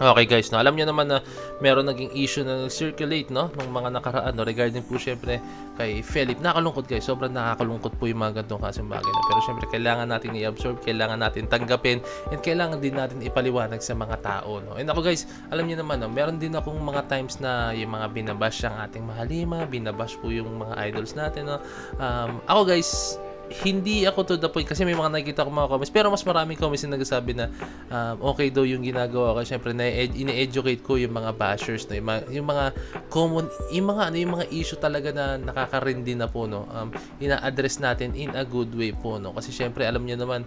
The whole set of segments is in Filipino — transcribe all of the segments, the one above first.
Okay guys, no, alam niyo naman na meron naging issue na nag-circulate, no, nung mga nakaraan, no, regarding po syempre kay Philip. Nakakalungkot guys, sobrang nakakalungkot po yung mga ganitong kasing bagay, no? Pero syempre kailangan natin i-absorb, kailangan natin tanggapin, and kailangan din natin ipaliwanag sa mga tao, no. And ako guys, alam niyo naman, no, meron din akong mga times na yung mga binabash ang ating mahalima, binabash po yung mga idols natin, no. Ako guys, hindi ako to the point kasi may mga nakikita ko mga comments, pero mas maraming comments na nagsasabi na okay daw yung ginagawa ko. Syempre ine-educate ko yung mga bashers, no, yung mga common, yung mga issue talaga na nakakarindi na po, no. Ina-address natin in a good way po, no, kasi syempre alam niyo naman,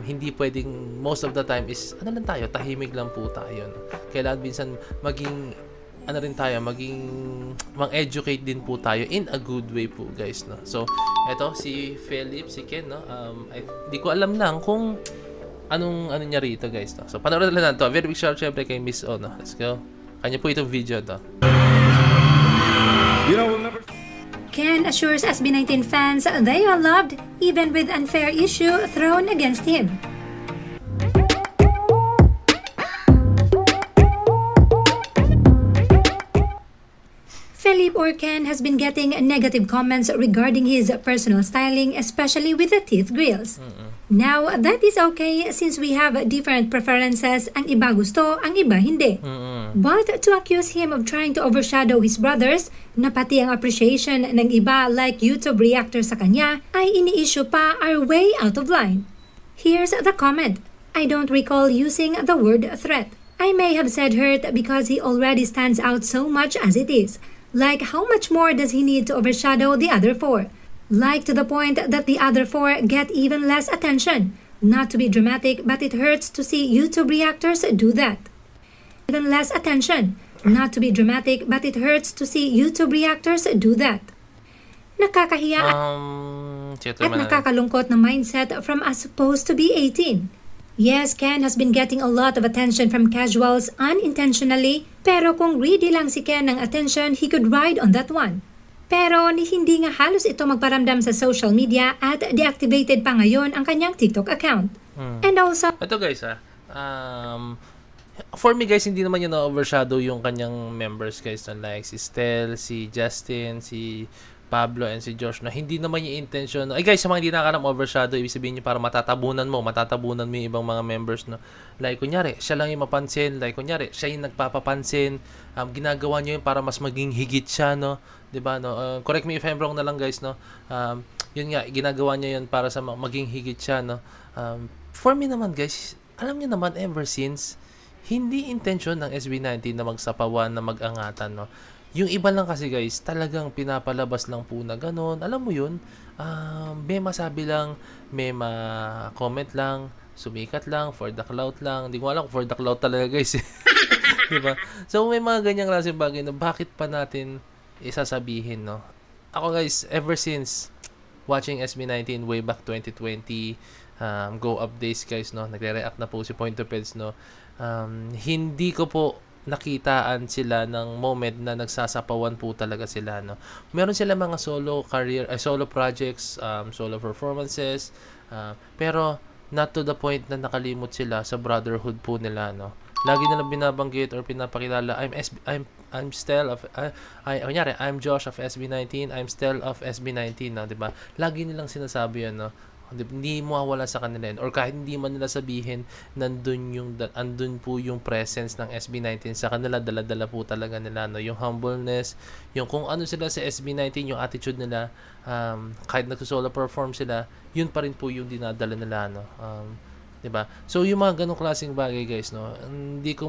hindi pwedeng most of the time is ano lang tayo, tahimik lang po tayo, no. Kailangan minsan maging ano rin tayo, mag-educate din po tayo in a good way po guys, no. So eto si Philip, si Ken, no, di ko alam lang kung anong ano niya rito guys, no. So panoorin lang natin to. Very big shout syempre kay Miss O, no. Let's go. Kanya po itong video to. Ken assures SB19 fans they are loved even with unfair issue thrown against him. Philip or Ken has been getting negative comments regarding his personal styling, especially with the teeth grills. Now, that is okay since we have different preferences. Ang iba gusto, ang iba hindi. But to accuse him of trying to overshadow his brothers, na pati ang appreciation ng iba like YouTube reactor sa kanya, ay ini-issue pa are way out of line. Here's the comment. I don't recall using the word threat. I may have said hurt because he already stands out so much as it is. Like, how much more does he need to overshadow the other four? Like, to the point that the other four get even less attention. Not to be dramatic, but it hurts to see YouTube reactors do that. Even less attention. Not to be dramatic, but it hurts to see YouTube reactors do that. Nakakahiya at nakakalungkot na mindset from a supposed to be 18. Yes, Ken has been getting a lot of attention from casuals unintentionally, pero kung greedy lang si Ken ng attention, he could ride on that one. Pero hindi nga halos ito magparamdam sa social media at deactivated pa ngayon ang kanyang TikTok account. And also, ito guys for me guys, hindi naman yun na-overshadow yung kanyang members guys, like si Stel, si Justin, si Pablo and si Josh, na hindi naman yung intention. Ay guys, sa mga hindi nakakalam, overshadow, ibig sabihin nyo para matatabunan mo yung ibang mga members, no. Like kunyari, siya lang yung mapansin, like kunyari, siya yung nagpapapansin, ginagawa nyo yun para mas maging higit siya, no. Diba, no? Correct me if I'm wrong na lang guys, no. Yun nga, ginagawa nyo yun para sa maging higit siya, no. For me naman guys, alam nyo naman ever since, hindi intention ng SB19 na magsapawan, na mag-angatan, no. Yung iba lang kasi guys, talagang pinapalabas lang po na ganun. Alam mo yun, may masabi lang, may ma-comment lang, sumikat lang, for the clout lang. Hindi ko alam kung for the clout talaga guys. Diba? So may mga ganyang klase bagay na bakit pa natin isasabihin, no? Ako guys, ever since watching SB19 way back 2020, Go Up Days guys, no? Nagre-react na po si Point of Heads, no? Hindi ko po nakitaan sila ng moment na nagsasapawan po talaga sila, no. Meron sila mga solo projects, solo performances, pero not to the point na nakalimot sila sa brotherhood po nila, no. Lagi nilang binabanggit or pinapakilala, I'm Stel of I'm Josh of SB19, I'm Stel of SB19, no, 'di ba? Lagi nilang sinasabi 'yan, no. Hindi mawawala sa kanila yun. Or kahit hindi man nila sabihin, andun po yung presence ng SB19 sa kanila, dala-dala po talaga nila, no? Yung humbleness, yung kung ano sila sa SB19, yung attitude nila, kahit nagsusolo perform sila, yun pa rin po yung dinadala nila, no? Diba? So yung mga ganong klaseng bagay guys, no, hindi ko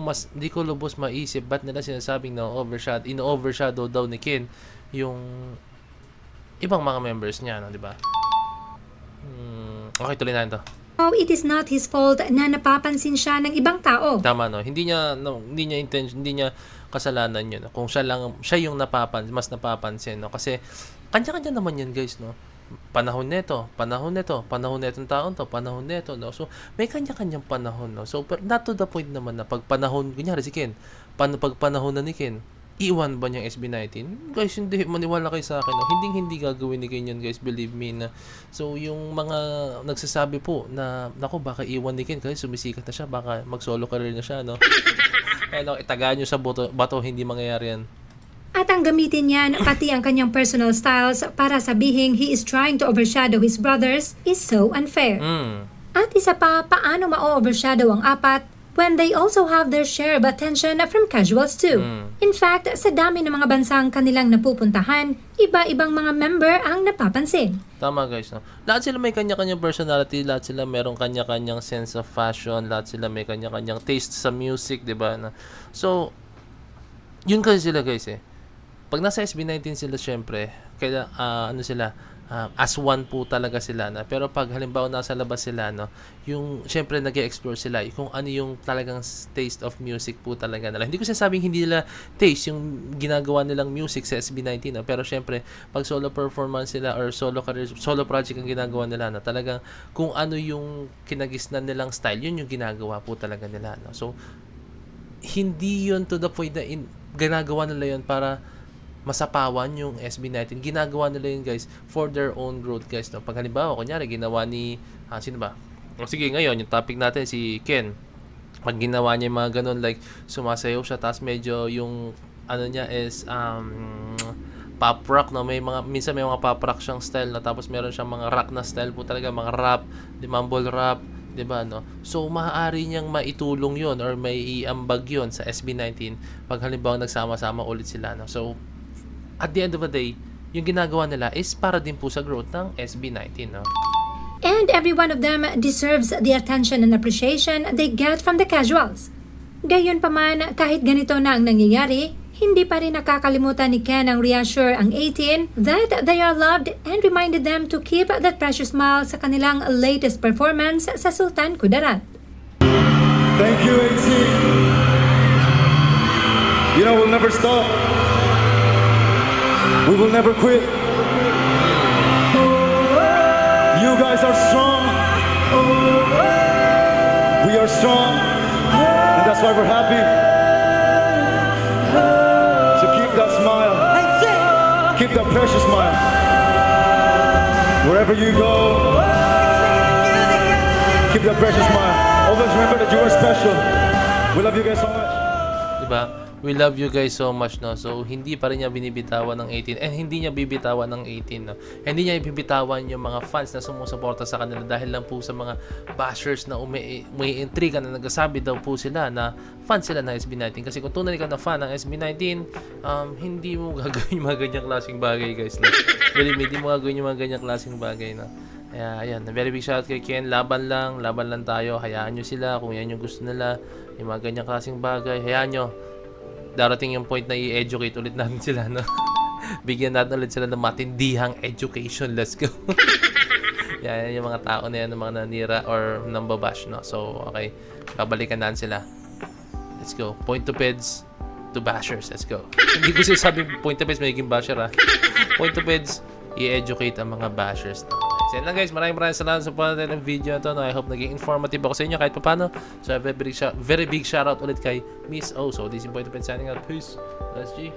lubos maisip ba't nila sinasabing ino-overshadow daw ni Ken yung ibang mga members niya, no, diba? Okay, tuloy natin to. Oh, it is not his fault na napapansin siya ng ibang tao. Tama, no. Hindi niya kasalanan yun. Kung siya yung mas napapansin, no. Kasi kanya-kanya naman yan, guys, no. Panahon nito ng taon to, panahon nito, no. So, may kanya-kanyang panahon, no. So, not to the point naman na pag panahon, kunyari si Ken, pag panahon na ni Ken, iwan ba niyang SB19? Guys, hindi, maniwala kayo sa akin. No? Hindi gagawin ni Ken yan, guys. Believe me na. So, yung mga nagsasabi po na, naku, baka iwan ni Ken kasi sumisikat na siya, baka mag-solo career na siya, no? Ano, itagaan nyo sa bato, hindi mangyayari yan. At ang gamitin niyan, pati ang kanyang personal styles para sabihin he is trying to overshadow his brothers is so unfair. At isa pa, paano ma-overshadow ang apat when they also have their share of attention from casuals too? In fact, sa dami ng mga bansang kanilang napupuntahan, iba-ibang mga member ang napapansin. Tama guys, no? Lahat sila may kanya-kanyang personality, lahat sila merong kanya-kanyang sense of fashion, lahat sila may kanya-kanyang taste sa music, di ba? So, yun kasi sila guys eh. Pag nasa SB19 sila, syempre, kaya, ano sila, as one po talaga sila na. Pero pag halimbawa nasa labas sila, no, yung, syempre, nag-explore sila, kung ano yung talagang taste of music po talaga nila. Hindi ko sinasabing hindi nila taste yung ginagawa nilang music sa SB19, no? Pero syempre, pag solo performance sila or solo career, solo project ang ginagawa nila, no, talagang kung ano yung kinagisnan nilang style, yun yung ginagawa po talaga nila, no? So, hindi yun to the point na ginagawa nila yun para masapawan yung SB19. Ginagawa nila yun guys for their own growth guys, no? Pag halimbawa kunyari ginawa ni sino ba? O sige, ngayon yung topic natin si Ken. Pag ginawa niya yung mga ganun, like sumasayaw siya tapos medyo yung ano niya is pop rock, no? Minsan may mga pop rock siyang style, no? Tapos meron siyang mga rock na style po talaga, mga rap, mumble rap, 'di ba, no? So maaari niyang maitulong 'yon or may iambag 'yon sa SB19 pag halimbawa nagsama-sama ulit sila, no? So at the end of the day, yung ginagawa nila is para din po sa growth ng SB19, no? And every one of them deserves the attention and appreciation they get from the casuals. Gayon pa man, kahit ganito na ang nangyayari, hindi pa rin nakakalimutan ni Ken ang reassure ang 18 that they are loved and reminded them to keep that precious smile sa kanilang latest performance sa Sultan Kudarat. Thank you, 18. You know, we'll never stop. We will never quit. You guys are strong. We are strong. And that's why we're happy. So keep that smile. Keep that precious smile. Wherever you go, keep that precious smile. Always remember that you are special. We love you guys so much. Diba? We love you guys so much, no? So, hindi pa rin niya binibitawan ng 18 and hindi niya bibitawan ng 18, no? Hindi niya bibitawan yung mga fans na sumusuporta sa kanila dahil lang po sa mga bashers na umi-intriga na nagsasabi daw po sila na fan sila ng SB19. Kasi kung tunay ka na fan ng SB19, hindi mo gagawin yung mga ganyang klaseng bagay, guys, no? Believe me, hindi mo gagawin yung mga ganyang klaseng bagay, no? Kaya, ayan, very big shout kay Ken. Laban lang tayo. Hayaan nyo sila kung yan yung gusto nila. Yung mga ganyang klaseng bagay, hayaan nyo. Darating yung point na i-educate ulit natin sila, no? Bigyan natin ulit sila ng matindihang education. Let's go. Yan yung mga tao na yan, ng mga nanira or nambabash, no? So, okay. Babalikan natin sila. Let's go. Point to peds to bashers. Let's go. Hindi ko sabi point to peds magiging basher, ha? Point to peds, i-educate ang mga bashers, no? So yun lang guys, maraming salamat sa panonood ng video na to, no? I hope naging informative ako sa inyo kahit paano. So very big shout out ulit kay Miss O. So this is Boy to Pen signing out. Peace. That's G.